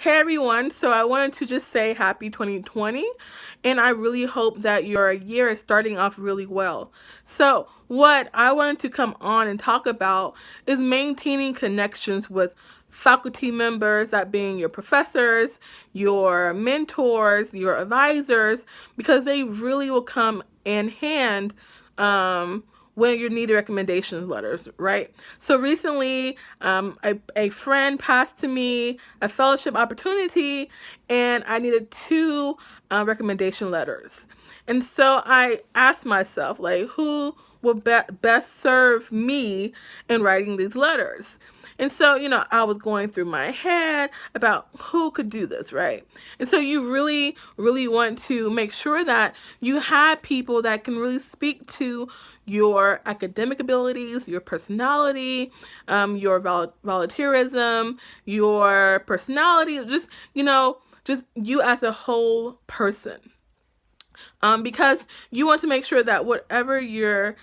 Hey everyone, so I wanted to just say happy 2020, and I really hope that your year is starting off really well. So, what I wanted to come on and talk about is maintaining connections with faculty members, that being your professors, your mentors, your advisors, because they really will come in hand when you need recommendations letters, right? So recently, a friend passed to me a fellowship opportunity, and I needed two recommendation letters. And so I asked myself, like, who will best serve me in writing these letters? And so, I was going through my head about who could do this, right? And so you really, really want to make sure that you have people that can really speak to your academic abilities, your personality, your volunteerism, your personality, just you as a whole person. Because you want to make sure that whatever you're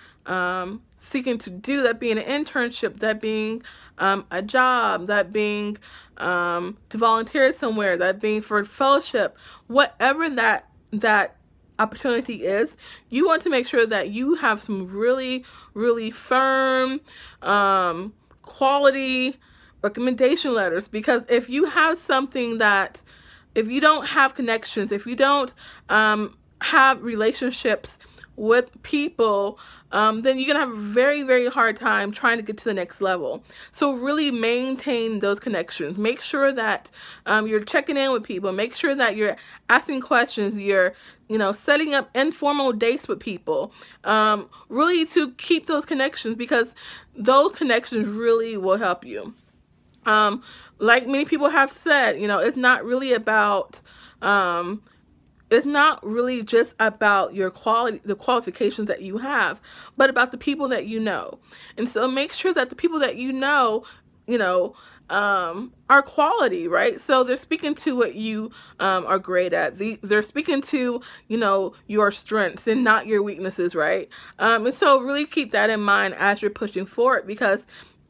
seeking to do, that being an internship, that being a job, that being to volunteer somewhere, that being for fellowship, whatever that opportunity is, you want to make sure that you have some really, really firm, quality recommendation letters. Because if you have something that, if you don't have connections, if you don't have relationships with people, then you're gonna have a very, very hard time trying to get to the next level. So really maintain those connections. Make sure that you're checking in with people. Make sure that you're asking questions. You're setting up informal dates with people, really to keep those connections, because those connections really will help you. Like many people have said, it's not really about it's not really just about your quality, the qualifications that you have, but about the people that you know. And so make sure that the people that you know, are quality, right? So they're speaking to what you are great at. They're speaking to, your strengths and not your weaknesses, right? And so really keep that in mind as you're pushing forward, because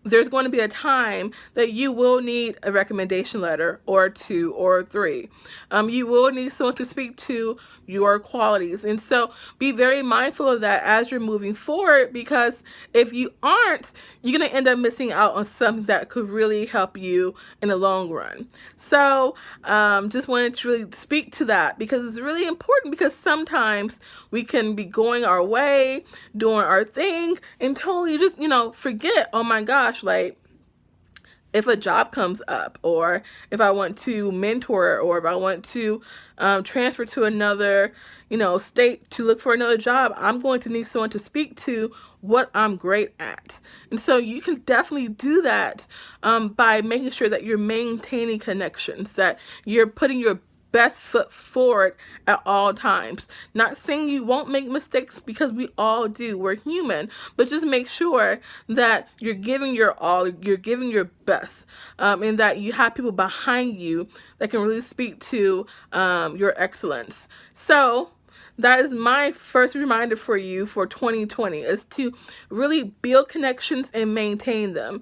there's going to be a time that you will need a recommendation letter or two or three. You will need someone to speak to your qualities. And so be very mindful of that as you're moving forward, because if you aren't, you're going to end up missing out on something that could really help you in the long run. So just wanted to really speak to that, because it's really important, because sometimes we can be going our way, doing our thing, and totally just, forget, oh my gosh, like, if a job comes up, or if I want to mentor, or if I want to transfer to another, state to look for another job, I'm going to need someone to speak to what I'm great at. And so you can definitely do that by making sure that you're maintaining connections, that you're putting your best foot forward at all times. Not saying you won't make mistakes, because we all do, we're human, but just make sure that you're giving your all, you're giving your best, and that you have people behind you that can really speak to your excellence. So that is my first reminder for you for 2020, is to really build connections and maintain them.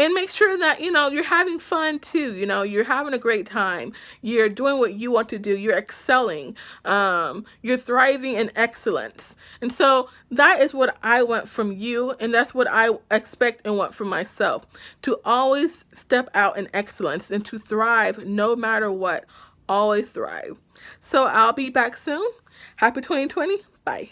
And make sure that, you're having fun too. You're having a great time. You're doing what you want to do. You're excelling. You're thriving in excellence. And so that is what I want from you. And that's what I expect and want from myself. To always step out in excellence and to thrive no matter what. Always thrive. So I'll be back soon. Happy 2020. Bye.